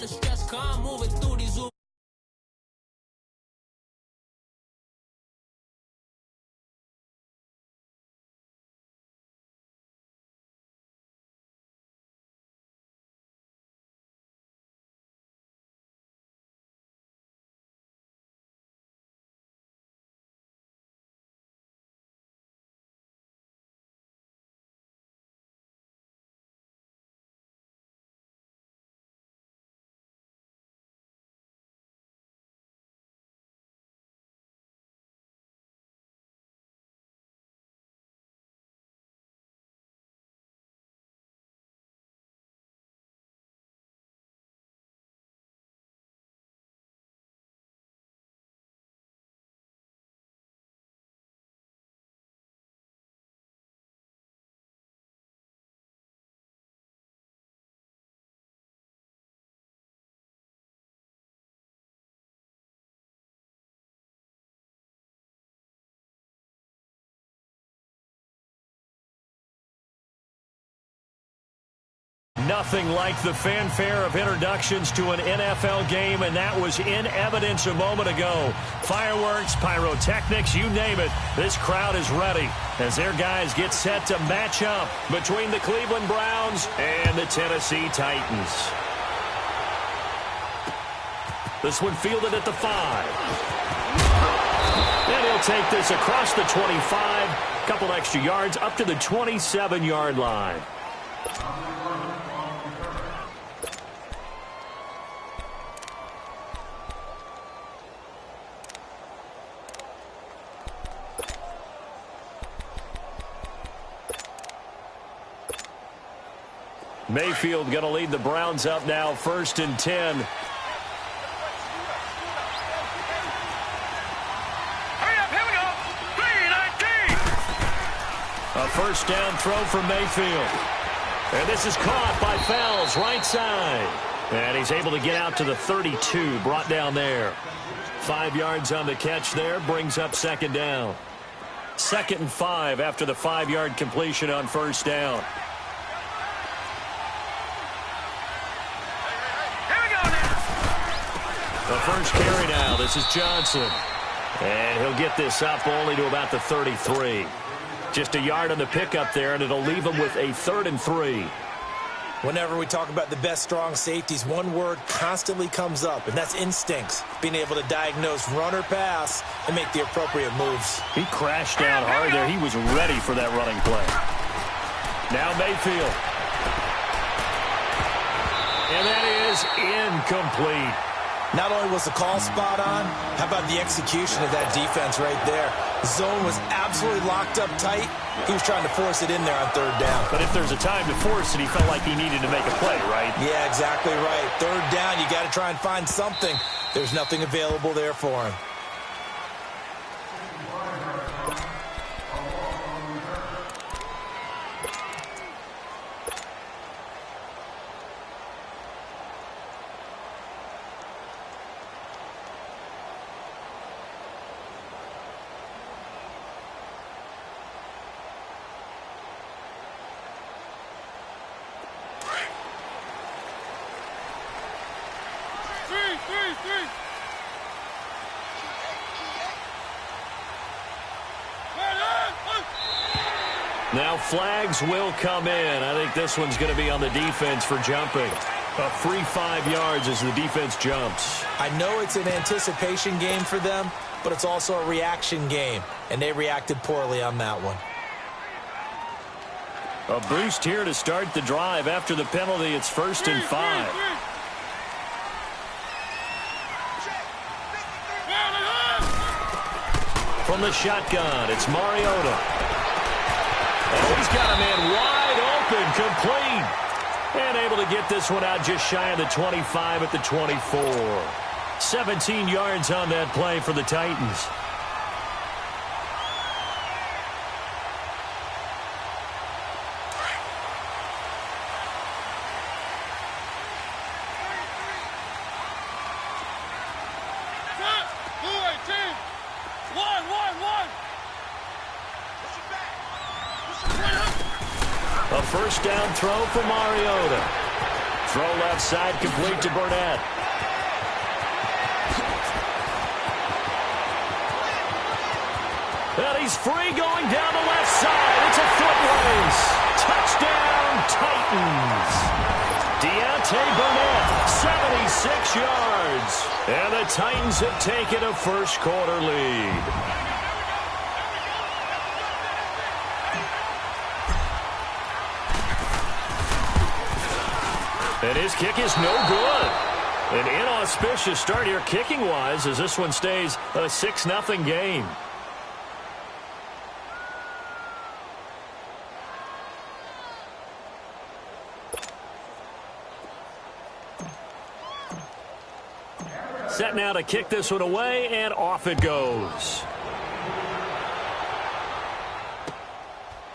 the stress, calm, moving through these zooms. Nothing like the fanfare of introductions to an NFL game, and that was in evidence a moment ago. Fireworks, pyrotechnics, you name it. This crowd is ready as their guys get set to match up between the Cleveland Browns and the Tennessee Titans. This one fielded at the 5. And he'll take this across the 25. Couple extra yards up to the 27-yard line. Mayfield going to lead the Browns up now, 1st and 10. Hurry up, here we go. 3-19. A first down throw for Mayfield. And this is caught by Fells, right side. And he's able to get out to the 32, brought down there. 5 yards on the catch there, brings up 2nd down. 2nd and 5 after the 5-yard completion on 1st down. The first carry now. This is Johnson. And he'll get this up only to about the 33. Just a yard on the pickup there, and it'll leave him with a 3rd and 3. Whenever we talk about the best strong safeties, one word constantly comes up, and that's instincts. Being able to diagnose run or pass and make the appropriate moves. He crashed down hard there. He was ready for that running play. Now Mayfield. And that is incomplete. Not only was the call spot on, how about the execution of that defense right there? The zone was absolutely locked up tight. He was trying to force it in there on 3rd down. But if there's a time to force it, he felt like he needed to make a play, right? Yeah, exactly right. 3rd down, you got to try and find something. There's nothing available there for him. Now flags will come in. I think this one's going to be on the defense for jumping. A free 5 yards as the defense jumps. I know it's an anticipation game for them, but it's also a reaction game, and they reacted poorly on that one. A boost here to start the drive after the penalty. It's 1st and 5. From the shotgun, it's Mariota. Oh, he's got a man wide open, complete. And able to get this one out just shy of the 25 at the 24. 17 yards on that play for the Titans. A first down throw for Mariota. Throw left side, complete to Burnett. And he's free going down the left side. It's a foot race. Touchdown, Titans. Deontay Burnett, 76 yards. And the Titans have taken a first-quarter lead. And his kick is no good. An inauspicious start here kicking-wise as this one stays a 6-0 game. Set now to kick this one away, and off it goes.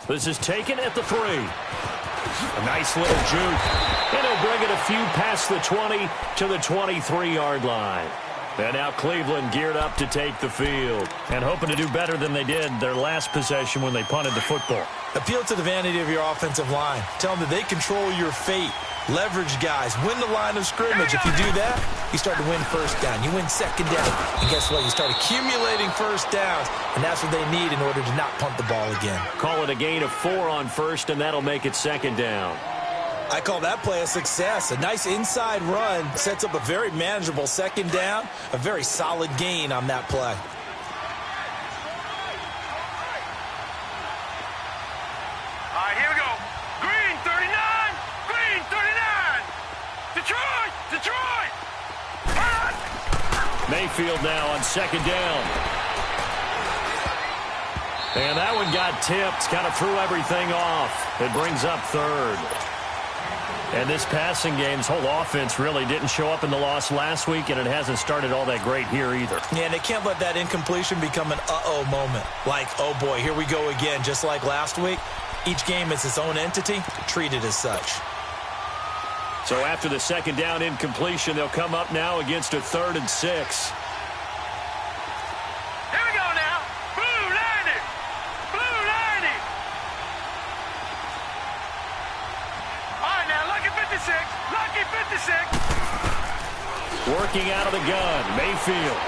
This is taken at the 3. A nice little juke. And he'll bring it a few past the 20 to the 23-yard line. And now Cleveland geared up to take the field and hoping to do better than they did their last possession when they punted the football. Appeal to the vanity of your offensive line. Tell them that they control your fate. Leverage guys. Win the line of scrimmage. If you do that, you start to win first down. You win second down. And guess what? You start accumulating first downs. And that's what they need in order to not punt the ball again. Call it a gain of 4 on first, and that'll make it second down. I call that play a success. A nice inside run sets up a very manageable second down. A very solid gain on that play. All right, here we go. Green 39. Green 39. Detroit. Detroit. Mayfield now on second down. And that one got tipped. Kind of threw everything off. It brings up third. And this passing game's whole offense really didn't show up in the loss last week, and it hasn't started all that great here either. Yeah, and they can't let that incompletion become an uh-oh moment. Like, oh boy, here we go again, just like last week. Each game is its own entity, treat it as such. So after the second down incompletion, they'll come up now against a 3rd and 6. Here we go now. Blue 90. Blue 90. All right, now, Lucky 56. Lucky 56. Working out of the gun, Mayfield.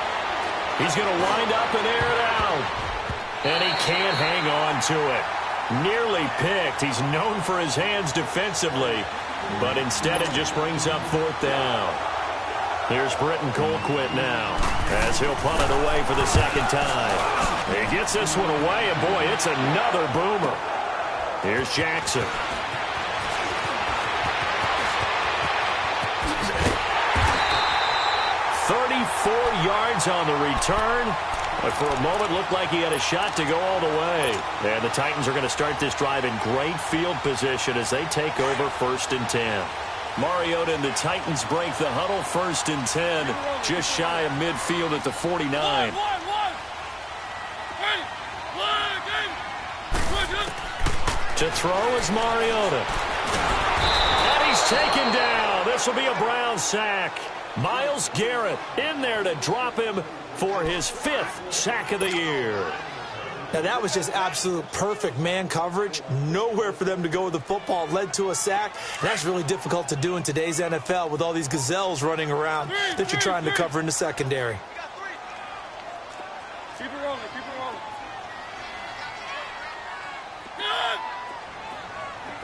He's going to wind up and air it out. And he can't hang on to it. Nearly picked. He's known for his hands defensively, but instead it just brings up 4th down. Here's Britton Colquitt now as he'll punt it away for the second time. He gets this one away, and boy, it's another boomer. Here's Jackson. Yards on the return, but for a moment looked like he had a shot to go all the way. And the Titans are going to start this drive in great field position as they take over 1st and 10. Mariota and the Titans break the huddle, 1st and 10, just shy of midfield at the 49. To throw is Mariota. And he's taken down. This will be a Brown sack. Myles Garrett in there to drop him for his 5th sack of the year. Now, that was just absolute perfect man coverage. Nowhere for them to go with the football. Led to a sack. And that's really difficult to do in today's NFL with all these gazelles running around that you're trying to cover in the secondary. Keep it rolling. Keep it rolling.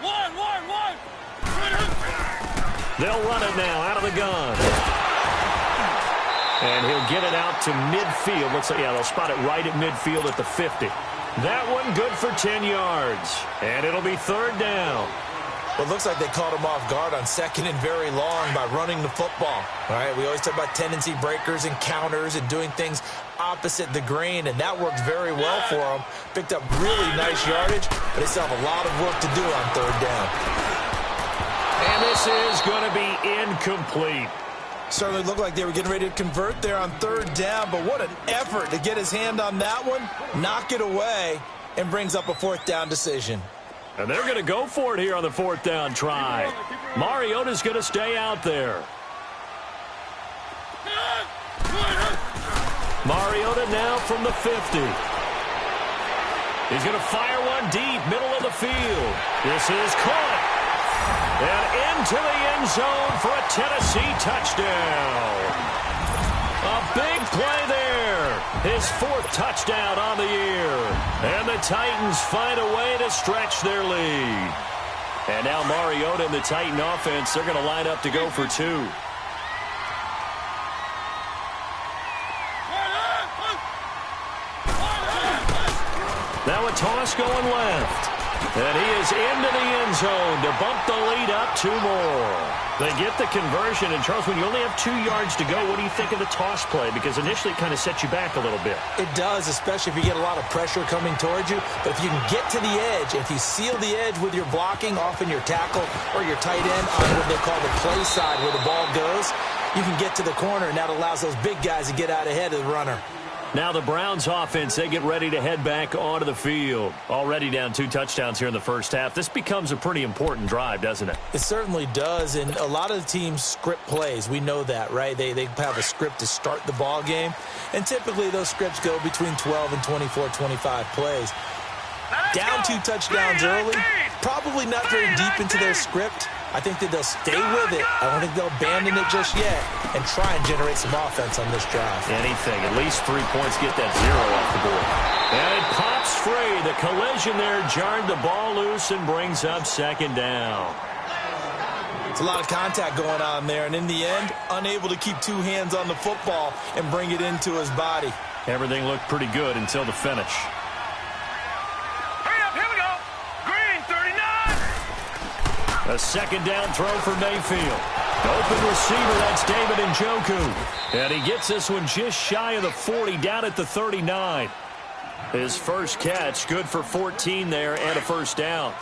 One. They'll run it now out of the gun. And he'll get it out to midfield. Looks like, yeah, they'll spot it right at midfield at the 50. That one good for 10 yards. And it'll be 3rd down. Well, it looks like they caught him off guard on 2nd and very long by running the football. All right, we always talk about tendency breakers and counters and doing things opposite the grain, and that worked very well for them. Picked up really nice yardage, but they still have a lot of work to do on 3rd down. And this is going to be incomplete. Certainly looked like they were getting ready to convert there on 3rd down, but what an effort to get his hand on that one, knock it away, and brings up a 4th down decision. And they're going to go for it here on the 4th down try. Mariota's going to stay out there. Mariota now from the 50. He's going to fire one deep, middle of the field. This is caught. And into the end zone for a Tennessee touchdown. A big play there. His 4th touchdown on the year. And the Titans find a way to stretch their lead. And now Mariota and the Titan offense, they're going to line up to go for 2. Now a toss going left. And he is into the end zone to bump the lead up 2 more. They get the conversion. And, Charles, when you only have 2 yards to go, what do you think of the toss play? Because initially it kind of sets you back a little bit. It does, especially if you get a lot of pressure coming towards you. But if you can get to the edge, if you seal the edge with your blocking, often your tackle or your tight end on what they call the play side where the ball goes, you can get to the corner, and that allows those big guys to get out ahead of the runner. Now the Browns offense, they get ready to head back onto the field. Already down 2 touchdowns here in the first half. This becomes a pretty important drive, doesn't it? It certainly does, and a lot of the teams script plays. We know that, right? They have a script to start the ball game, and typically those scripts go between 12 and 24, 25 plays. Down 2 touchdowns early, probably not very deep into their script. I think that they'll stay with it. I don't think they'll abandon it just yet and try and generate some offense on this drive. Anything. At least 3 points, get that 0 off the board. And it pops free. The collision there jarred the ball loose and brings up 2nd down. It's a lot of contact going on there, and in the end, unable to keep 2 hands on the football and bring it into his body. Everything looked pretty good until the finish. A 2nd down throw for Mayfield. Open receiver, that's David Njoku. And he gets this one just shy of the 40, down at the 39. His first catch, good for 14 there and a 1st down.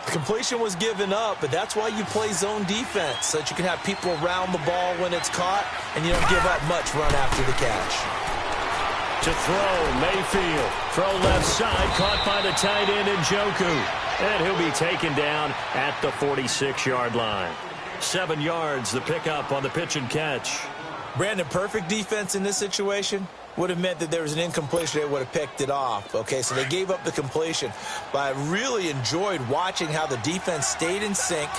The completion was given up, but that's why you play zone defense, so that you can have people around the ball when it's caught, and you don't give up much run after the catch. To throw, Mayfield. Throw left side, caught by the tight end Njoku. And he'll be taken down at the 46-yard line. 7 yards, the pickup on the pitch and catch. Brandon, perfect defense in this situation would have meant that there was an incompletion. They would have picked it off. Okay, so they gave up the completion. But I really enjoyed watching how the defense stayed in sync,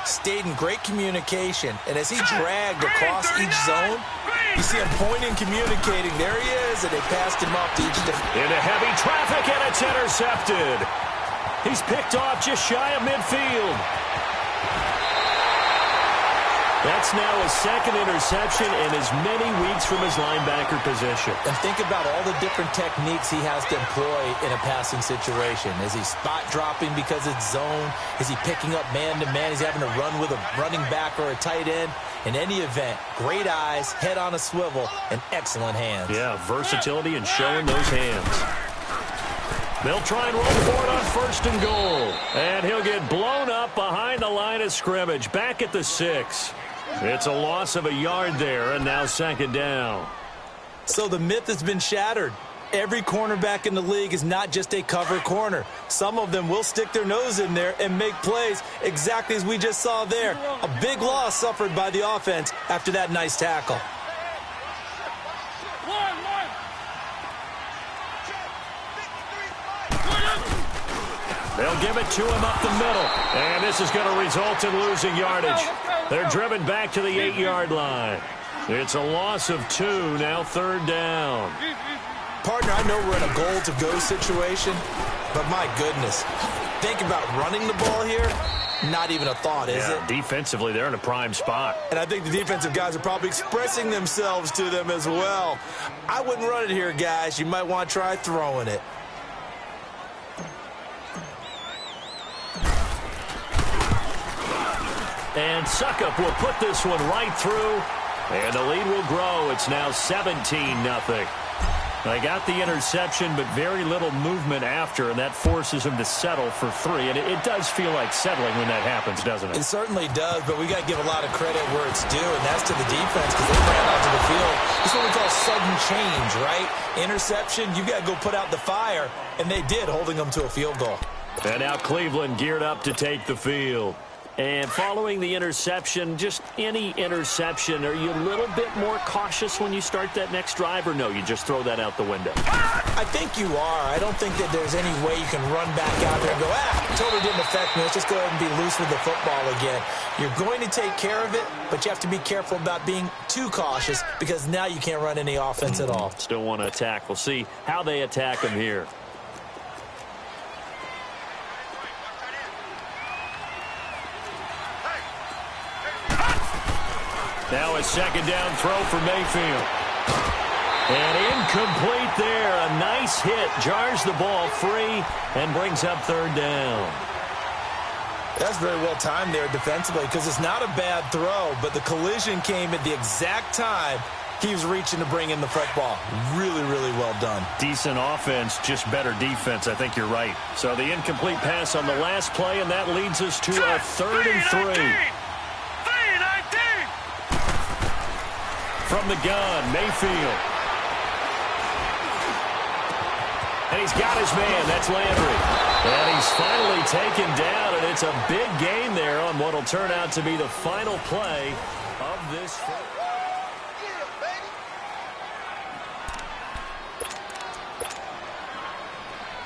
stayed in great communication. And as he dragged across each zone, you see him pointing, communicating. There he is, and they passed him off to each different. Into heavy traffic, and it's intercepted. He's picked off just shy of midfield. That's now his 2nd interception in as many weeks from his linebacker position. And think about all the different techniques he has to employ in a passing situation. Is he spot dropping because it's zone? Is he picking up man-to-man? Is he having to run with a running back or a tight end? In any event, great eyes, head on a swivel, and excellent hands. Yeah, versatility and showing those hands. They'll try and roll for it on 1st and goal. And he'll get blown up behind the line of scrimmage, back at the 6. It's a loss of a yard there, and now 2nd down. So the myth has been shattered. Every cornerback in the league is not just a cover corner. Some of them will stick their nose in there and make plays exactly as we just saw there. A big loss suffered by the offense after that nice tackle. They'll give it to him up the middle. And this is going to result in losing yardage. They're driven back to the 8-yard line. It's a loss of 2, now 3rd down. Partner, I know we're in a goal-to-go situation, but my goodness, think about running the ball here. Not even a thought, is it? Defensively, they're in a prime spot. And I think the defensive guys are probably expressing themselves to them as well. I wouldn't run it here, guys. You might want to try throwing it. And Suckup will put this one right through, and the lead will grow. It's now 17-0. They got the interception, but very little movement after, and that forces him to settle for 3. And it does feel like settling when that happens, doesn't it? It certainly does, but we got to give a lot of credit where it's due, and that's to the defense because they ran onto the field. It's what we call sudden change, right? Interception, you got to go put out the fire, and they did, holding them to a field goal. And now Cleveland geared up to take the field. And following the interception, just any interception, are you a little bit more cautious when you start that next drive, or no, you just throw that out the window? I think you are. I don't think that there's any way you can run back out there and go, totally didn't affect me. Let's just go ahead and be loose with the football again. You're going to take care of it, but you have to be careful about being too cautious because now you can't run any offense at all. Still want to attack. We'll see how they attack him here. Now a second down throw for Mayfield. And incomplete there. A nice hit. Jars the ball free and brings up third down. That's very well timed there defensively because it's not a bad throw, but the collision came at the exact time he was reaching to bring in the football. Really, really well done. Decent offense, just better defense. I think you're right. So the incomplete pass on the last play, and that leads us to a 3rd and 3. From the gun, Mayfield. And he's got his man. That's Landry. And he's finally taken down, and it's a big gain there on what will turn out to be the final play of this.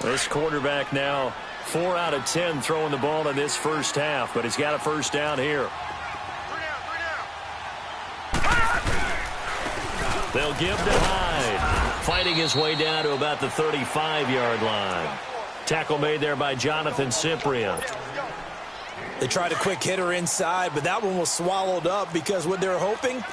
This quarterback now 4 out of 10 throwing the ball in this first half, but he's got a first down here. They'll give to Hyde, fighting his way down to about the 35-yard line. Tackle made there by Jonathan Cyprien. They tried a quick hitter inside, but that one was swallowed up because what they're hoping,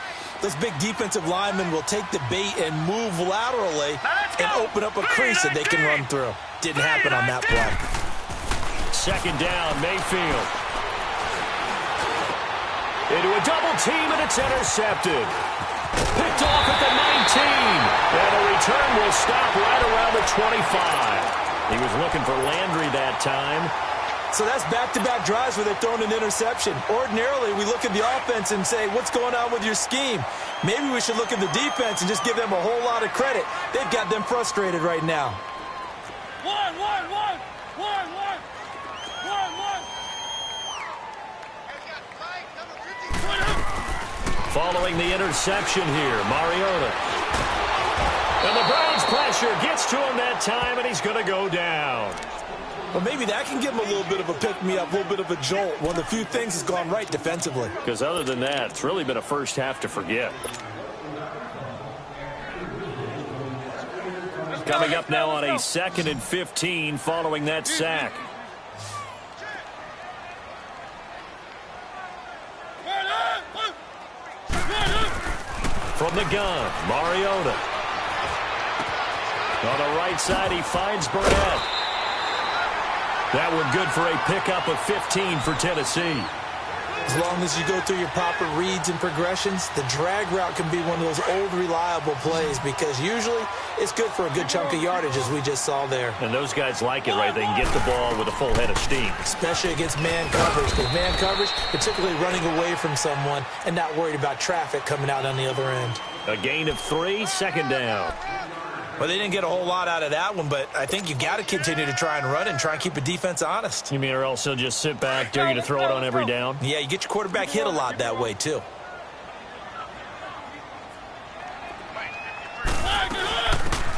this big defensive lineman will take the bait and move laterally and open up a crease that they can run through. Didn't happen on that play. Second down, Mayfield. Into a double team, and it's intercepted. Picked off at the 19. And the return will stop right around the 25. He was looking for Landry that time. So that's back-to-back drives where they're throwing an interception. Ordinarily, we look at the offense and say, what's going on with your scheme? Maybe we should look at the defense and just give them a whole lot of credit. They've got them frustrated right now. One. Following the interception here, Mariota. And the Browns pressure gets to him that time, and he's going to go down. Well, maybe that can give him a little bit of a pick-me-up, a little bit of a jolt. One of the few things has gone right defensively. Because other than that, it's really been a first half to forget. Coming up now on a 2nd and 15 following that sack. From the gun, Mariota. On the right side, he finds Burnett. That one good for a pickup of 15 for Tennessee. As long as you go through your proper reads and progressions, the drag route can be one of those old reliable plays because usually it's good for a good chunk of yardage as we just saw there. And those guys like it, right? They can get the ball with a full head of steam. Especially against man coverage. Because man coverage, particularly running away from someone and not worried about traffic coming out on the other end. A gain of 3, second down. Well, they didn't get a whole lot out of that one, but I think you got to continue to try and run and try and keep the defense honest. You mean or else he'll just sit back, dare you to throw it on every down? Yeah, you get your quarterback hit a lot that way, too.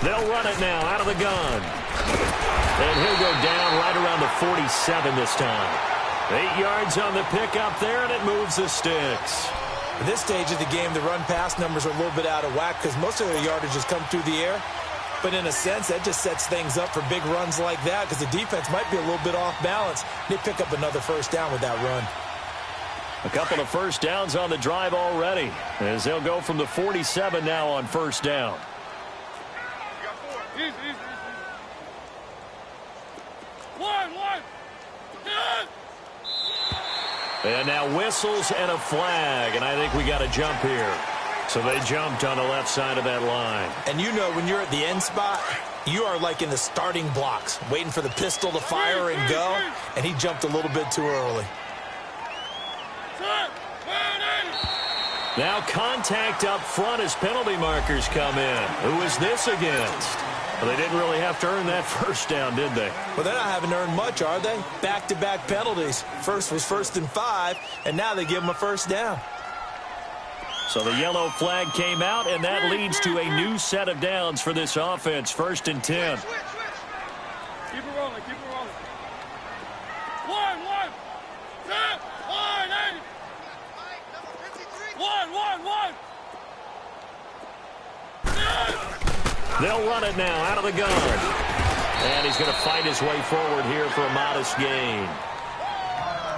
They'll run it now out of the gun. And he'll go down right around the 47 this time. 8 yards on the pickup there, and it moves the sticks. At this stage of the game, the run-pass numbers are a little bit out of whack because most of their yardage has come through the air. But in a sense, that just sets things up for big runs like that because the defense might be a little bit off balance. They pick up another first down with that run. A couple of first downs on the drive already as they'll go from the 47 now on first down. And now whistles and a flag, and I think we got a jump here. So they jumped on the left side of that line. And you know when you're at the end spot, you are like in the starting blocks, waiting for the pistol to fire and go, and he jumped a little bit too early. Now contact up front as penalty markers come in. Who is this against? Well, they didn't really have to earn that first down, did they? Well, they're not having earned much, are they? Back-to-back penalties. First was 1st and 5, and now they give them a first down. So the yellow flag came out, and that leads to a new set of downs for this offense. 1st and 10. Keep it rolling, keep it rolling. One. They'll run it now out of the gun. And he's going to fight his way forward here for a modest gain.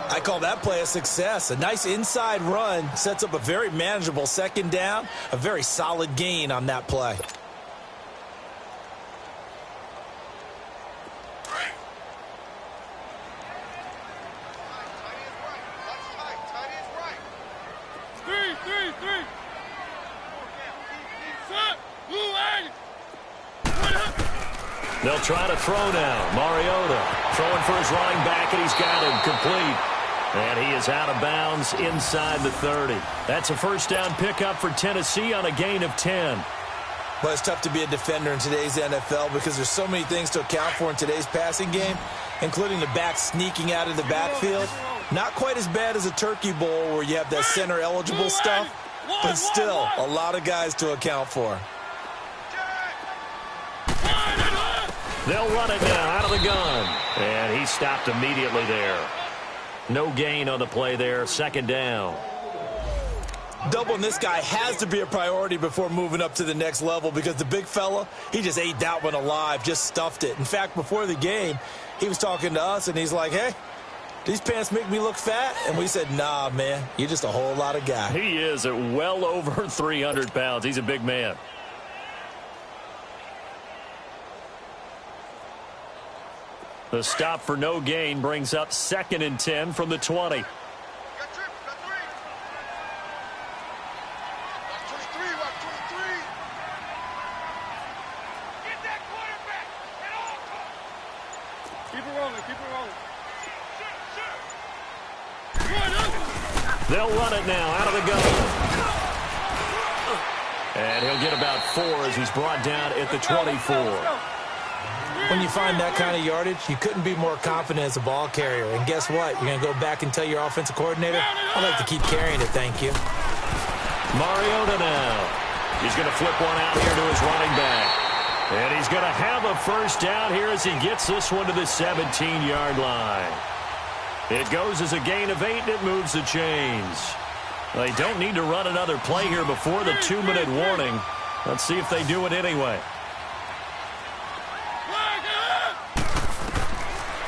I call that play a success. A nice inside run sets up a very manageable second down. A very solid gain on that play. They'll try to throw now. Mariota throwing for his running back, and he's got him complete. And he is out of bounds inside the 30. That's a first down pickup for Tennessee on a gain of 10. But it's tough to be a defender in today's NFL because there's so many things to account for in today's passing game, including the back sneaking out of the backfield. Not quite as bad as a Turkey Bowl where you have that center-eligible stuff, but still a lot of guys to account for. They'll run it now out of the gun. And he stopped immediately there. No gain on the play there. Second down. Doubling this guy has to be a priority before moving up to the next level because the big fella, he just ate that one alive, just stuffed it. In fact, before the game, he was talking to us, and he's like, hey, these pants make me look fat? And we said, nah, man, you're just a whole lot of guy. He is at well over 300 pounds. He's a big man. The stop for no gain brings up 2nd and 10 from the 20. They'll run it now out of the gun. And he'll get about 4 as he's brought down at the 24. When you find that kind of yardage, you couldn't be more confident as a ball carrier. And guess what? You're going to go back and tell your offensive coordinator, I'd like to keep carrying it, thank you. Mariota now. He's going to flip one out here to his running back. And he's going to have a first down here as he gets this one to the 17-yard line. It goes as a gain of 8, and it moves the chains. They don't need to run another play here before the 2-minute warning. Let's see if they do it anyway.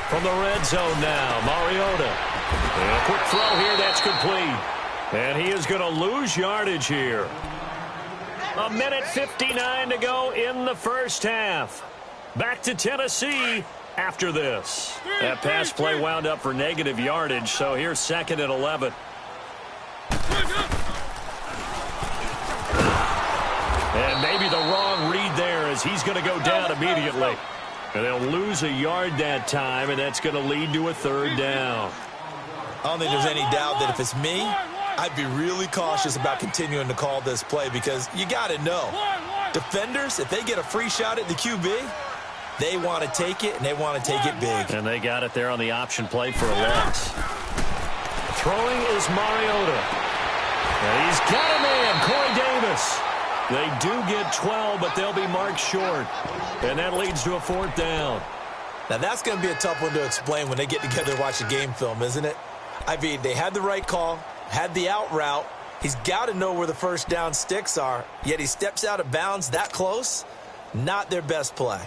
From the red zone now, Mariota. And a quick throw here, that's complete. And he is going to lose yardage here. 1:59 to go in the first half. Back to Tennessee after this. That pass play wound up for negative yardage, so here's 2nd and 11. And maybe the wrong read there as he's going to go down immediately. And they'll lose a yard that time, and that's going to lead to a 3rd down. I don't think there's any doubt that if it's me, I'd be really cautious about continuing to call this play because you got to know, defenders, if they get a free shot at the QB, they want to take it, and they want to take it big. And they got it there on the option play for a loss. Throwing is Mariota. And he's got a man, Corey Davis. They do get 12, but they'll be marked short. And that leads to a 4th down. Now, that's going to be a tough one to explain when they get together and watch a game film, isn't it? I mean, they had the right call, had the out route. He's got to know where the first down sticks are, yet he steps out of bounds that close. Not their best play.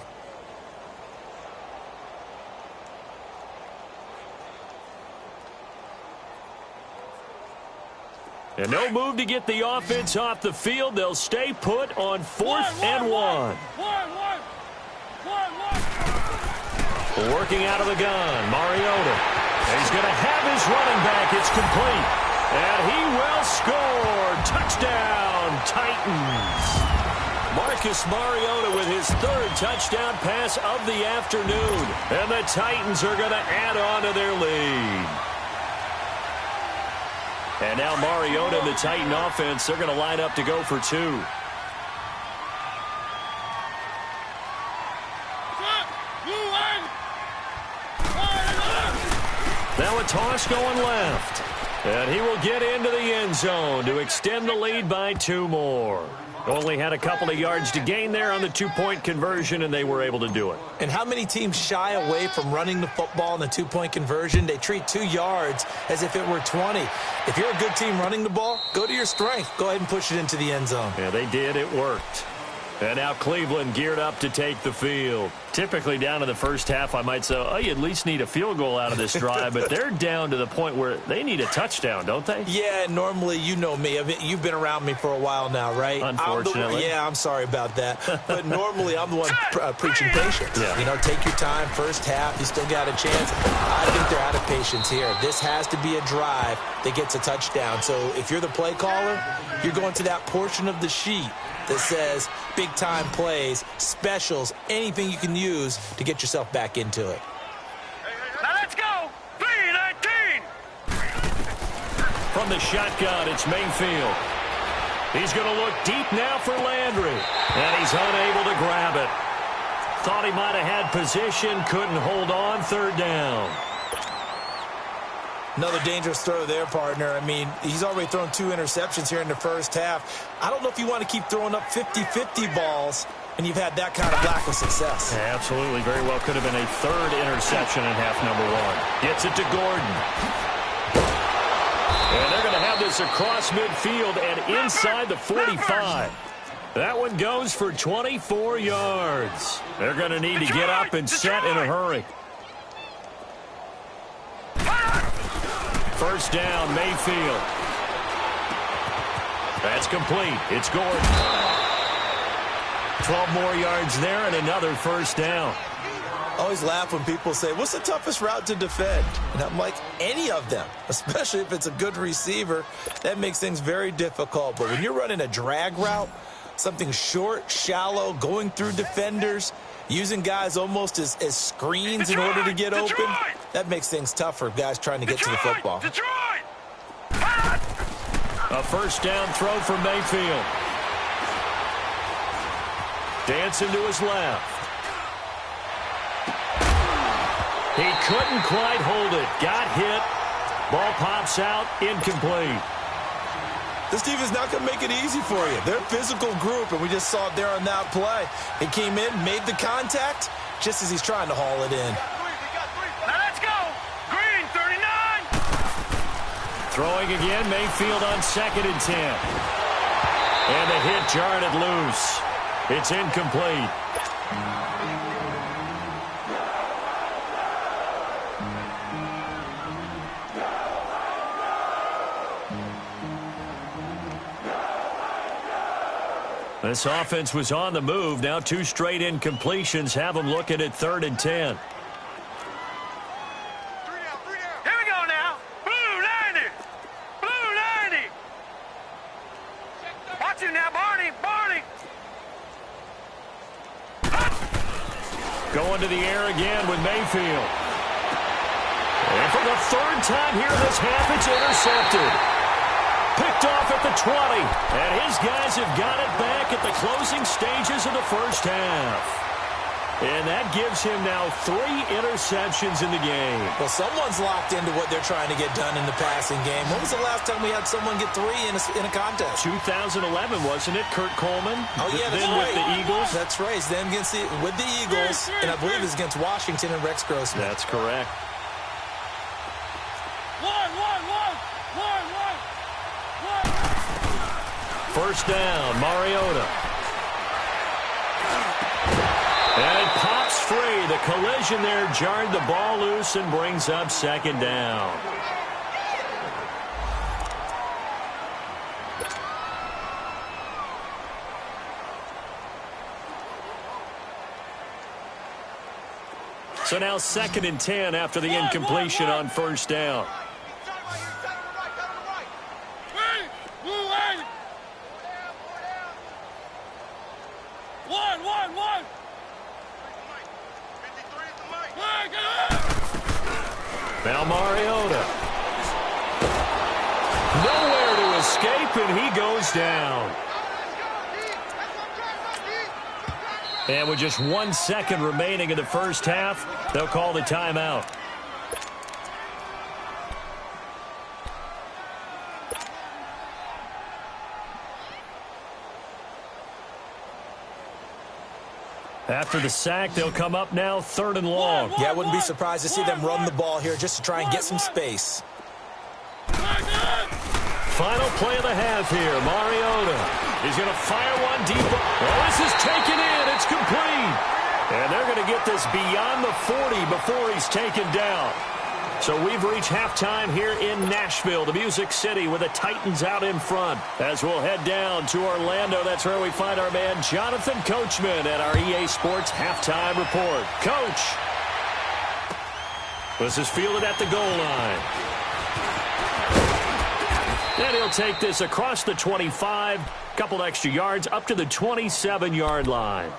And no move to get the offense off the field. They'll stay put on 4th and 1. Working out of the gun, Mariota. And he's going to have his running back. It's complete. And he will score. Touchdown, Titans. Marcus Mariota with his 3rd touchdown pass of the afternoon. And the Titans are going to add on to their lead. And now Mariota and the Titan offense, they're going to line up to go for 2. Now a toss going left. And he will get into the end zone to extend the lead by 2 more. Only had a couple of yards to gain there on the 2-point conversion, and they were able to do it. And how many teams shy away from running the football in the 2-point conversion? They treat 2 yards as if it were 20. If you're a good team running the ball, go to your strength. Go ahead and push it into the end zone. Yeah, they did. It worked. And now Cleveland geared up to take the field. Typically down to the first half, I might say, oh, you at least need a field goal out of this drive. But they're down to the point where they need a touchdown, don't they? Yeah, normally, you know me. you've been around me for a while now, right? Unfortunately. I'm sorry about that. But normally, I'm the one preaching patience. Yeah. You know, take your time. First half, you still got a chance. I think they're out of patience here. This has to be a drive that gets a touchdown. So if you're the play caller, you're going to that portion of the sheet that says big-time plays, specials, anything you can use to get yourself back into it. Now let's go! 3-19! From the shotgun, it's Mayfield. He's going to look deep now for Landry. And he's unable to grab it. Thought he might have had position, couldn't hold on, 3rd down. Another dangerous throw there, partner. I mean, he's already thrown 2 interceptions here in the first half. I don't know if you want to keep throwing up 50-50 balls when you've had that kind of lack of success. Yeah, absolutely. Very well could have been a 3rd interception in half number 1. Gets it to Gordon. And they're going to have this across midfield and inside the 45. That one goes for 24 yards. They're going to need to get up and set in a hurry. First down, Mayfield. That's complete. It's Gordon. 12 more yards there and another first down. I always laugh when people say, what's the toughest route to defend? And I'm like, any of them, especially if it's a good receiver. That makes things very difficult. But when you're running a drag route, something short, shallow, going through defenders, using guys almost as screens in order to get open, that makes things tough for guys trying to get to the football. A first down throw for Mayfield. Dancing to his left. He couldn't quite hold it. Got hit. Ball pops out. Incomplete. This team is not going to make it easy for you. They're a physical group, and we just saw it there on that play. He came in, made the contact, just as he's trying to haul it in. Now let's go! Green, 39! Throwing again, Mayfield on 2nd and 10. And the hit jarred it loose. It's incomplete. This offense was on the move. Now 2 straight incompletions have them looking at 3rd and 10. Here we go now. Blue 90. Blue 90. Watch it now, Barney. Barney. Going to the air again with Mayfield. And for the 3rd time here this half, it's intercepted. Picked off at the 20. And his guys have got it back at the closing stages of the first half. And that gives him now 3 interceptions in the game. Well, someone's locked into what they're trying to get done in the passing game. When was the last time we had someone get 3 in a contest? 2011, wasn't it? Kurt Coleman? Oh, yeah, that's then right. with the Eagles? That's right. It's then with the Eagles, and I believe it's against Washington and Rex Grossman. That's correct. One. First down, Mariota. And it pops free. The collision there jarred the ball loose and brings up 2nd down. So now 2nd and 10 after the incompletion on first down. Now Mariota. Nowhere to escape, and he goes down. And with just 1 second remaining in the first half, they'll call the timeout. After the sack, they'll come up now 3rd and long. Yeah, I wouldn't be surprised to see them run the ball here just to try and get some space. Final play of the half here. Mariota. He's going to fire one deep. Oh, this is taken in. It's complete. And they're going to get this beyond the 40 before he's taken down. So we've reached halftime here in Nashville, the Music City, with the Titans out in front. As we'll head down to Orlando, that's where we find our man Jonathan Coachman at our EA Sports Halftime Report. Coach. This is fielded at the goal line. And he'll take this across the 25, couple extra yards, up to the 27-yard line.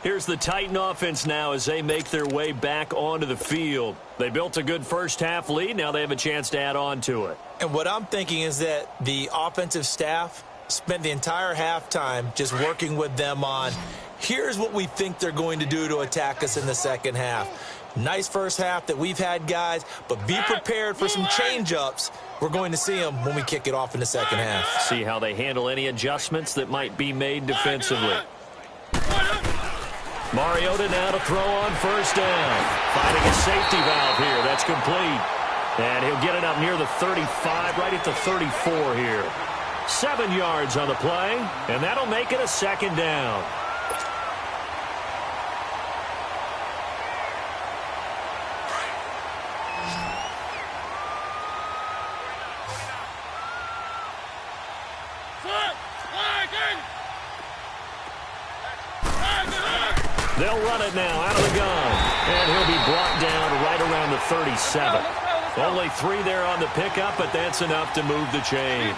Here's the Titan offense now as they make their way back onto the field. They built a good first-half lead. Now they have a chance to add on to it. And what I'm thinking is that the offensive staff spent the entire halftime just working with them on, here's what we think they're going to do to attack us in the second half. Nice first half that we've had, guys, but be prepared for some change-ups. We're going to see them when we kick it off in the second half. See how they handle any adjustments that might be made defensively. Mariota now to throw on first down. Finding a safety valve here. That's complete. And he'll get it up near the 35, right at the 34 here. 7 yards on the play, and that'll make it a second down. They'll run it now out of the gun. And he'll be brought down right around the 37. Only 3 there on the pickup, but that's enough to move the chains.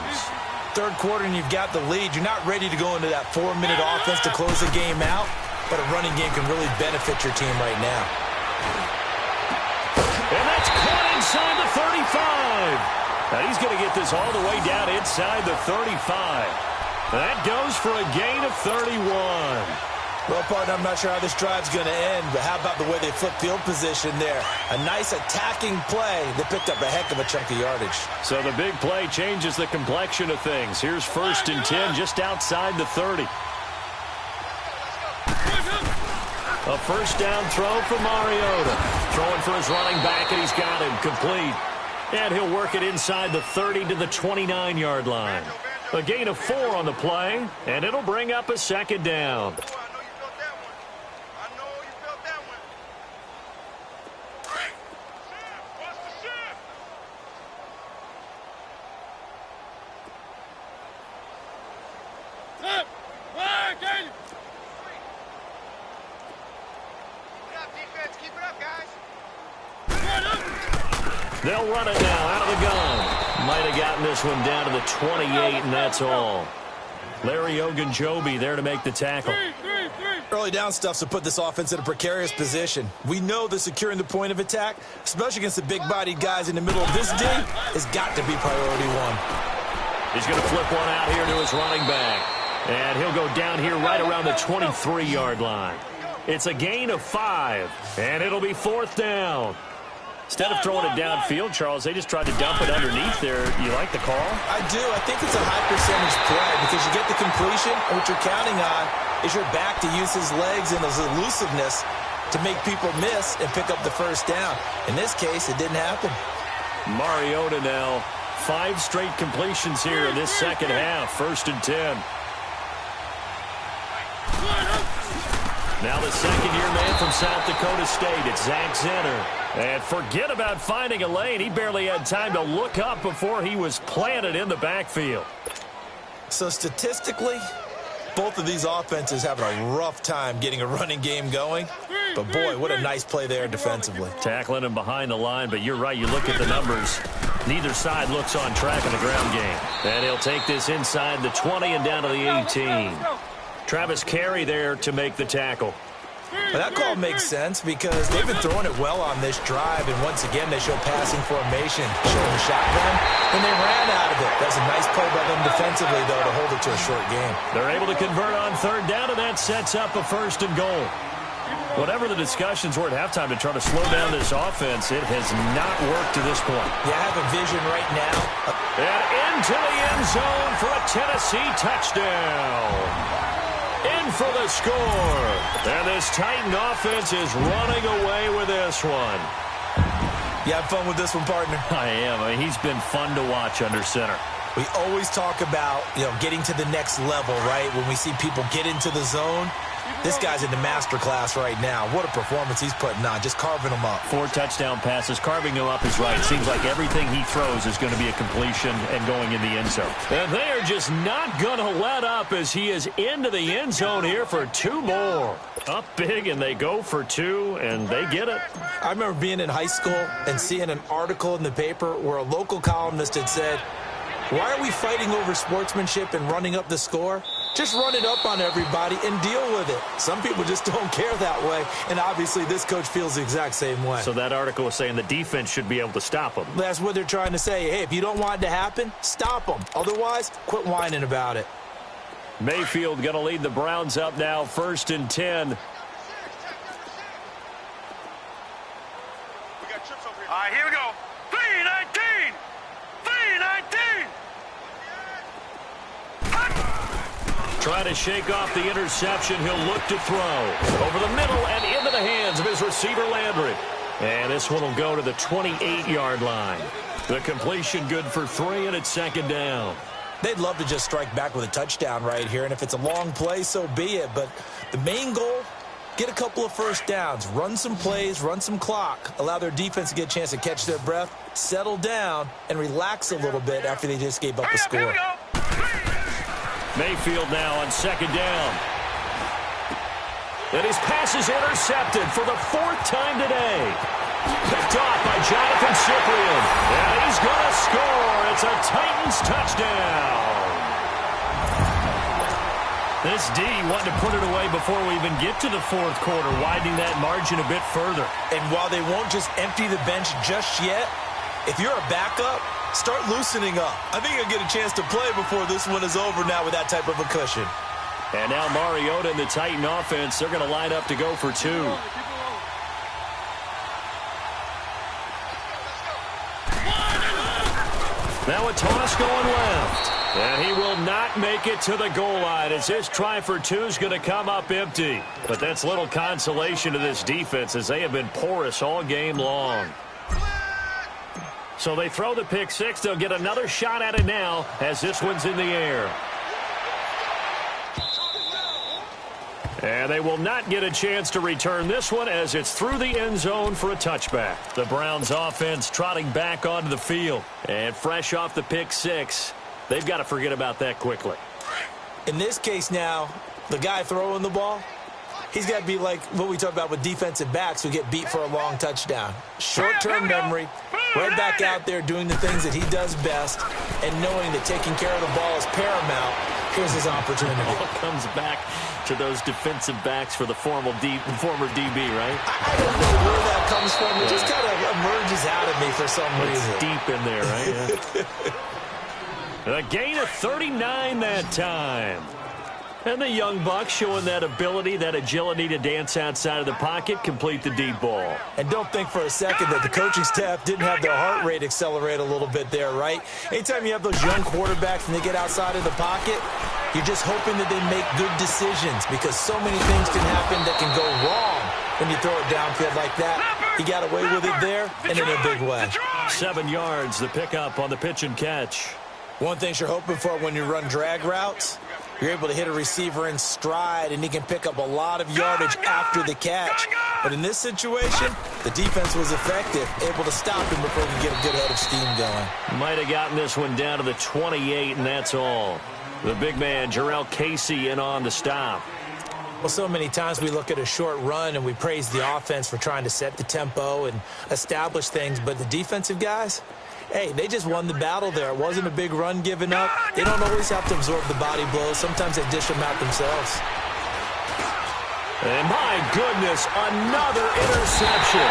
Third quarter and you've got the lead. You're not ready to go into that 4-minute offense to close the game out, but a running game can really benefit your team right now. And that's caught inside the 35. Now he's going to get this all the way down inside the 35. That goes for a gain of 31. Well, partner, I'm not sure how this drive's going to end, but how about the way they flip field position there? A nice attacking play that picked up a heck of a chunk of yardage. So the big play changes the complexion of things. Here's 1st and 10 just outside the 30. A first down throw for Mariota. Throwing for his running back, and he's got him complete. And he'll work it inside the 30 to the 29-yard line. A gain of 4 on the play, and it'll bring up a second down. They'll run it now out of the gun. Might have gotten this one down to the 28, and that's all. Larry Ogunjobi there to make the tackle. Early down stuff to put this offense in a precarious position. We know that securing the point of attack, especially against the big-bodied guys in the middle of this D, has got to be priority 1. He's going to flip one out here to his running back. And he'll go down here right around the 23-yard line. It's a gain of 5, and it'll be 4th down. Instead of throwing it downfield, Charles, they just tried to dump it underneath there. You like the call? I do. I think it's a high percentage play because you get the completion, and what you're counting on is your back to use his legs and his elusiveness to make people miss and pick up the first down. In this case, it didn't happen. Mariota now, 5 straight completions here in this second half. 1st and 10. Now the second-year man from South Dakota State, it's Zach Zenner. And forget about finding a lane. He barely had time to look up before he was planted in the backfield. So statistically, both of these offenses having a rough time getting a running game going. But, boy, what a nice play there defensively. Tackling him behind the line, but you're right. You look at the numbers. Neither side looks on track in the ground game. And he'll take this inside the 20 and down to the 18. Travis Carey there to make the tackle. Well, that call makes sense because they've been throwing it well on this drive, and once again they show passing formation, showing the shotgun, and they ran out of it. That's a nice play by them defensively, though, to hold it to a short game. They're able to convert on 3rd down, and that sets up a 1st and goal. Whatever the discussions were at halftime to try to slow down this offense, it has not worked to this point. Yeah, I have a vision right now. And into the end zone for a Tennessee touchdown. in for the score. And this Titan offense is running away with this one. You have fun with this one, partner? I am. I mean, he's been fun to watch under center. We always talk about, getting to the next level, right? When we see people get into the zone, this guy's in the master class right now. What a performance he's putting on, just carving them up. 4 touchdown passes. Carving them up is right. Seems like everything he throws is going to be a completion and going in the end zone. And they are just not going to let up as he is into the end zone here for 2 more. Up big, and they go for 2, and they get it. I remember being in high school and seeing an article in the paper where a local columnist had said, "Why are we fighting over sportsmanship and running up the score? Just run it up on everybody and deal with it." Some people just don't care that way, and obviously this coach feels the exact same way. So that article was saying the defense should be able to stop them. That's what they're trying to say. Hey, if you don't want it to happen, stop them. Otherwise, quit whining about it. Mayfield going to lead the Browns up now, 1st and 10. All right, here we go. 3-19. 3-19. Trying to shake off the interception. He'll look to throw. Over the middle and into the hands of his receiver, Landry. And this one will go to the 28-yard line. The completion good for 3, and it's 2nd down. They'd love to just strike back with a touchdown right here, and if it's a long play, so be it. But the main goal, get a couple of first downs, run some plays, run some clock, allow their defense to get a chance to catch their breath, settle down, and relax a little bit after they just gave up a score. Mayfield now on 2nd down. And his pass is intercepted for the 4th time today. Picked off by Jonathan Cyprien. And he's going to score. It's a Titans touchdown. This D wanted to put it away before we even get to the 4th quarter, widening that margin a bit further. And while they won't just empty the bench just yet, if you're a backup, start loosening up. I think you'll get a chance to play before this one is over now with that type of a cushion. And now Mariota and the Titan offense, they're going to line up to go for 2. Now a toss going left. And he will not make it to the goal line as his try for 2 is going to come up empty. But that's little consolation to this defense as they have been porous all game long. So they throw the pick 6. They'll get another shot at it now as this one's in the air. And they will not get a chance to return this one as it's through the end zone for a touchback. The Browns offense trotting back onto the field. And fresh off the pick 6, they've got to forget about that quickly. In this case now, the guy throwing the ball, he's got to be like what we talk about with defensive backs who get beat for a long touchdown. Short-term memory, right back out there doing the things that he does best, and knowing that taking care of the ball is paramount. Here's his opportunity. All comes back to those defensive backs for the former DB, right? I don't know where that comes from. It just kind of emerges out of me for some reason. It's deep in there, right? A gain of 39 that time. And the young Bucks showing that ability, that agility to dance outside of the pocket, complete the deep ball. And don't think for a second that the coaching staff didn't have their heart rate accelerate a little bit there, right? Anytime you have those young quarterbacks and they get outside of the pocket, you're just hoping that they make good decisions because so many things can happen that can go wrong when you throw it downfield like that. He got away with it there and in a big way. 7 yards, the pickup on the pitch and catch. One thing you're hoping for when you run drag routes, you're able to hit a receiver in stride, and he can pick up a lot of yardage after the catch. But in this situation, the defense was effective, able to stop him before he could get a good head of steam going. Might have gotten this one down to the 28, and that's all. The big man, Jarrell Casey, in on the stop. Well, so many times we look at a short run and we praise the offense for trying to set the tempo and establish things, but the defensive guys, hey, they just won the battle there. It wasn't a big run given up. They don't always have to absorb the body blows. Sometimes they dish them out themselves. And my goodness, another interception.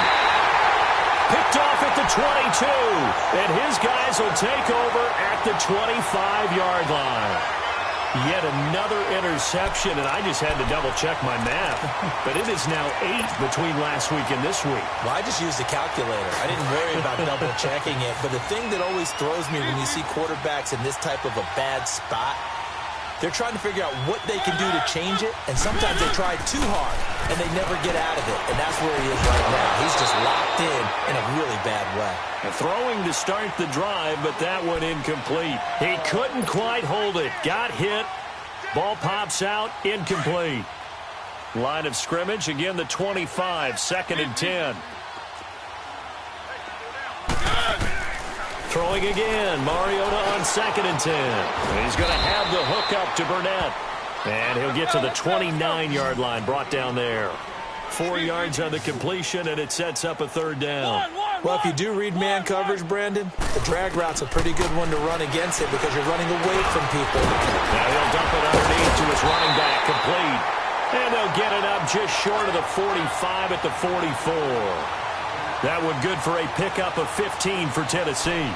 Picked off at the 22. And his guys will take over at the 25-yard line. Yet another interception, and I just had to double-check my math. But it is now 8 between last week and this week. Well, I just used a calculator. I didn't worry about double-checking it. But the thing that always throws me when you see quarterbacks in this type of a bad spot, They're trying to figure out what they can do to change it, and sometimes they try too hard, and they never get out of it, and that's where he is right now. He's just locked in a really bad way. Throwing to start the drive, but that one incomplete. He couldn't quite hold it. Got hit. Ball pops out, incomplete. Line of scrimmage, again the 25, 2nd and 10. Throwing again, Mariota on 2nd and 10. He's going to have the hook up to Burnett. And he'll get to the 29-yard line, brought down there. 4 yards on the completion, and it sets up a 3rd down. Well, if you do read man coverage, Brandon, the drag route's a pretty good one to run against it because you're running away from people. Now he'll dump it underneath to his running back, complete. And they'll get it up just short of the 45 at the 44. That one good for a pickup of 15 for Tennessee.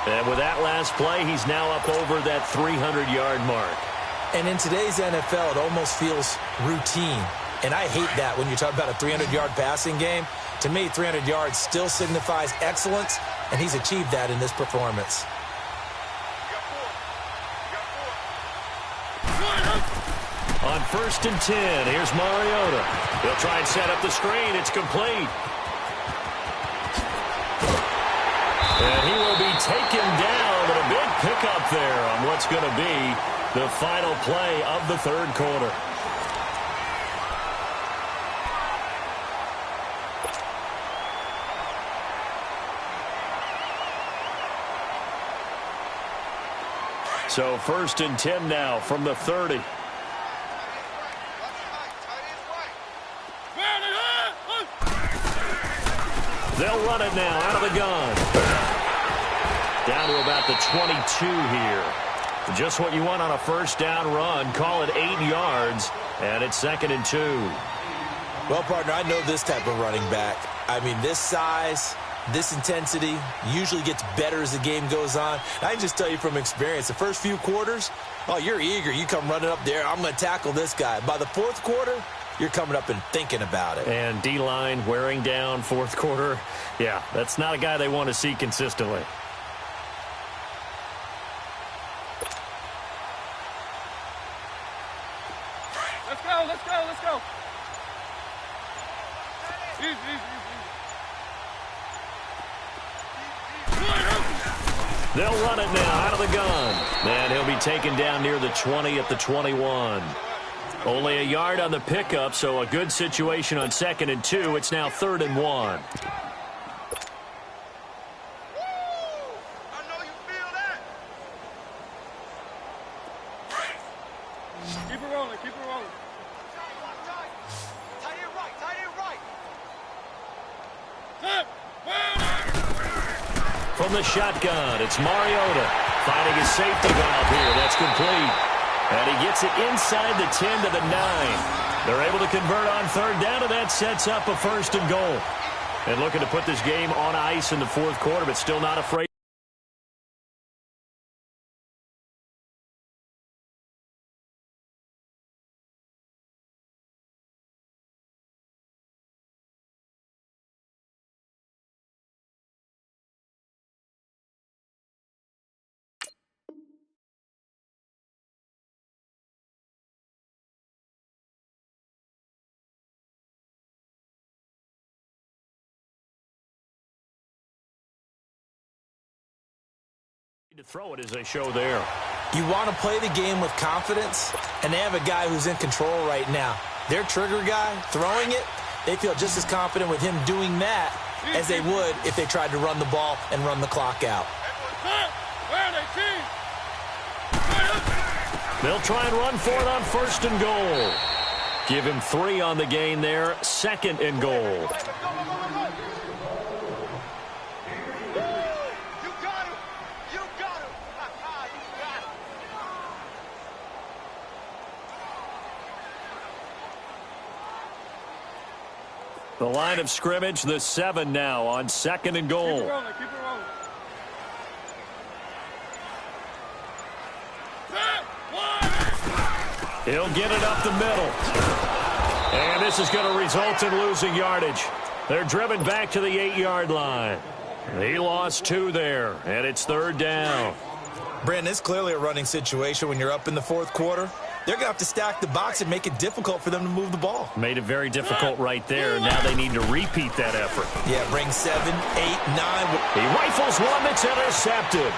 And with that last play, he's now up over that 300-yard mark. And in today's NFL, it almost feels routine. And I hate that when you talk about a 300-yard passing game. To me, 300 yards still signifies excellence, and he's achieved that in this performance. On 1st and 10, here's Mariota. He'll try and set up the screen. It's complete. And he will be taken down with a big pickup there on what's going to be the final play of the 3rd quarter. So 1st and 10 now from the 30. They'll run it now out of the gun. Down to about the 22 here. Just what you want on a 1st down run. Call it 8 yards, and it's 2nd and 2. Well, partner, I know this type of running back. I mean, this size, this intensity usually gets better as the game goes on. I can just tell you from experience, the first few quarters, oh, you're eager. You come running up there, I'm going to tackle this guy. By the 4th quarter, you're coming up and thinking about it. And D-line wearing down 4th quarter. Yeah, that's not a guy they want to see consistently. Let's go, let's go, let's go. They'll run it now out of the gun. And he'll be taken down near the 20 at the 21. Only a yard on the pickup, so a good situation on 2nd and 2. It's now 3rd and 1. Keep it rolling, keep it rolling. Tight end right, tight end right. From the shotgun, it's Mariota finding his safety valve here. That's complete. And he gets it inside the 10 to the 9. They're able to convert on 3rd down, and that sets up a 1st and goal. And looking to put this game on ice in the 4th quarter, but still not afraid. To throw it as they show there. You want to play the game with confidence, and they have a guy who's in control right now. Their trigger guy, throwing it, they feel just as confident with him doing that as they would if they tried to run the ball and run the clock out. They'll try and run for it on 1st and goal. Give him 3 on the gain there, 2nd and goal. The line of scrimmage, the 7 now on 2nd and goal. Keep it rolling, keep it rolling. He'll get it up the middle. And this is going to result in losing yardage. They're driven back to the 8-yard line. He lost 2 there, and it's 3rd down. Brandon, it's clearly a running situation when you're up in the fourth quarter. They're going to have to stack the box and make it difficult for them to move the ball. Made it very difficult right there. Now they need to repeat that effort. Yeah, bring 7, 8, 9. He rifles one that's intercepted.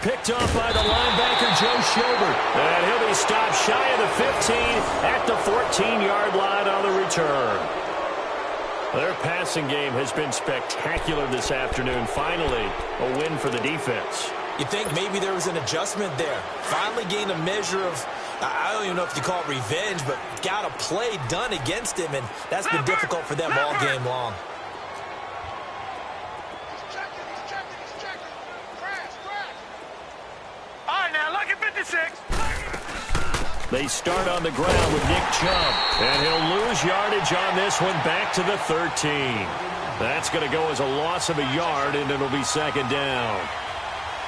Picked off by the linebacker, Joe Schobert. And he'll be stopped shy of the 15 at the 14-yard line on the return. Their passing game has been spectacular this afternoon. Finally, a win for the defense. You think maybe there was an adjustment there. Finally gained a measure of, I don't even know if you call it revenge, but got a play done against him, and that's been difficult for them all game long. All right, now, lucky 56. They start on the ground with Nick Chubb, and he'll lose yardage on this one back to the 13. That's going to go as a loss of a yard, and it'll be second down.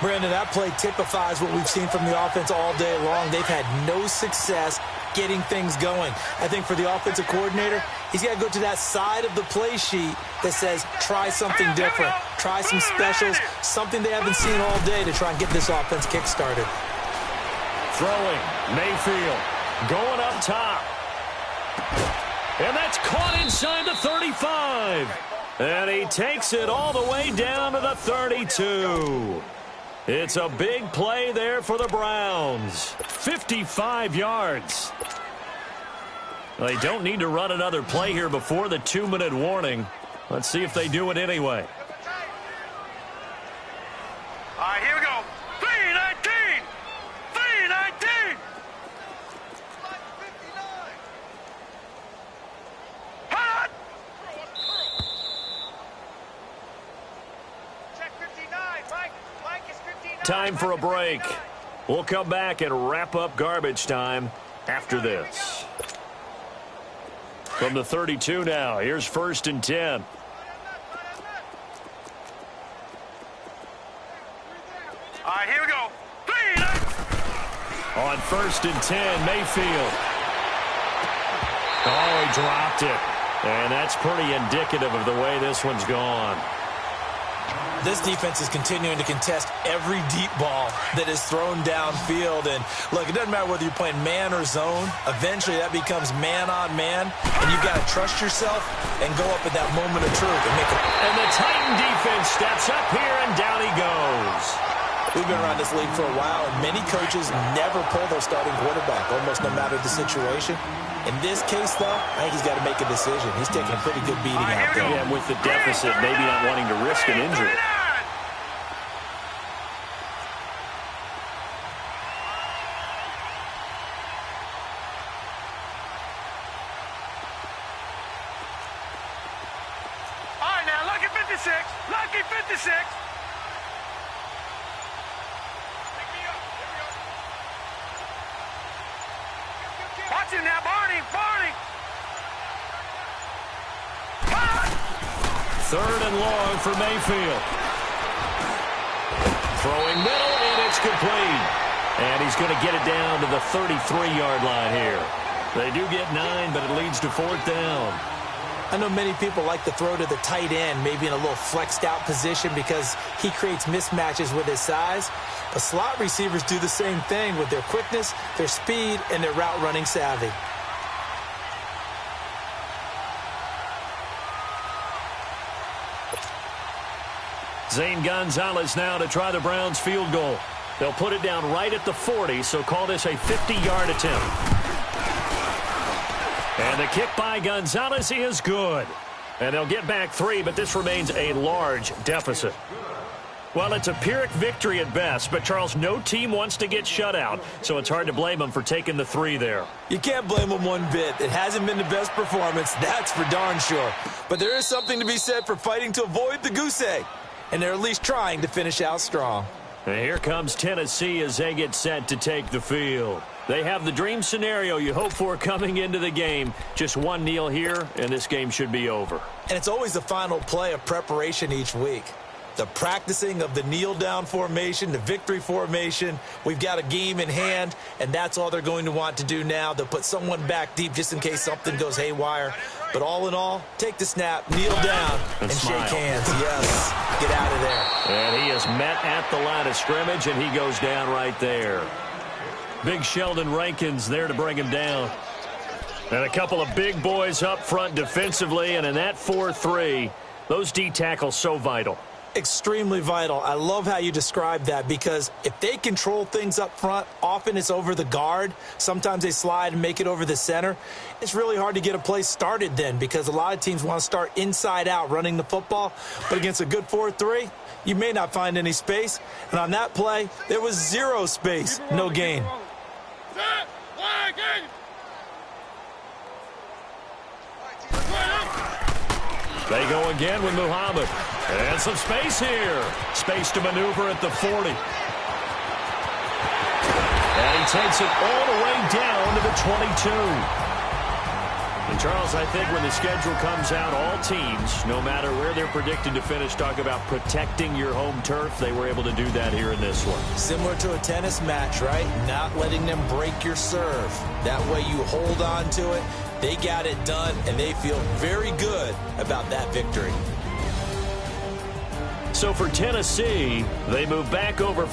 Brandon, that play typifies what we've seen from the offense all day long. They've had no success getting things going. I think for the offensive coordinator, he's got to go to that side of the play sheet that says try something different, try some specials, something they haven't seen all day to try and get this offense kick-started. Throwing, Mayfield, going up top. And that's caught inside the 35. And he takes it all the way down to the 32. It's a big play there for the Browns. 55 yards. They don't need to run another play here before the 2-minute warning. Let's see if they do it anyway. All right, here we go. 3-19. 3-19. Hot. Check 59, Mike. Mike is 59. Time for a break. We'll come back and wrap up garbage time after this. From the 32 now, here's 1st and 10. All right, here we go. 3-19. On 1st and 10, Mayfield. Oh, he dropped it. And that's pretty indicative of the way this one's gone. This defense is continuing to contest every deep ball that is thrown downfield. And, look, it doesn't matter whether you're playing man or zone. Eventually, that becomes man-on-man. And you've got to trust yourself and go up at that moment of truth and make it. And the Titan defense steps up here, and down he goes. We've been around this league for a while, and many coaches never pull their starting quarterback, almost no matter the situation. In this case, though, I think he's got to make a decision. He's taking a pretty good beating out there. Yeah, with the deficit, maybe not wanting to risk an injury. All right, now, lucky 56. Lucky 56. Watch him now, Barney. Barney. 3rd and long for Mayfield. Throwing middle, and it's complete. And he's going to get it down to the 33-yard line here. They do get 9, but it leads to 4th down. I know many people like to throw to the tight end, maybe in a little flexed out position because he creates mismatches with his size. But slot receivers do the same thing with their quickness, their speed, and their route running savvy. Zane Gonzalez now to try the Browns field goal. They'll put it down right at the 40, so call this a 50-yard attempt. And the kick by Gonzalez is good. And they'll get back 3, but this remains a large deficit. Well, it's a Pyrrhic victory at best, but, Charles, no team wants to get shut out, so it's hard to blame them for taking the 3 there. You can't blame them one bit. It hasn't been the best performance, that's for darn sure. But there is something to be said for fighting to avoid the goose egg. And they're at least trying to finish out strong. And here comes Tennessee as they get set to take the field. They have the dream scenario you hope for coming into the game. Just one kneel here, and this game should be over. And it's always the final play of preparation each week. The practicing of the kneel-down formation, the victory formation. We've got a game in hand, and that's all they're going to want to do now. They'll put someone back deep just in case something goes haywire. But all in all, take the snap, kneel down, and shake hands. Yes, get out of there. And he is met at the line of scrimmage, and he goes down right there. Big Sheldon Rankins there to bring him down. And a couple of big boys up front defensively, and in that 4-3, those D tackles so vital. Extremely vital. I love how you describe that, because if they control things up front, often it's over the guard. Sometimes they slide and make it over the center. It's really hard to get a play started then, because a lot of teams want to start inside out running the football. But against a good 4-3, you may not find any space. And on that play, there was zero space. No gain. They go again with Muhammad. And some space here. Space to maneuver at the 40. And he takes it all the way down to the 22. And, Charles, I think when the schedule comes out, all teams, no matter where they're predicted to finish, talk about protecting your home turf. They were able to do that here in this one. Similar to a tennis match, right? Not letting them break your serve. That way you hold on to it. They got it done, and they feel very good about that victory. So for Tennessee, they move back over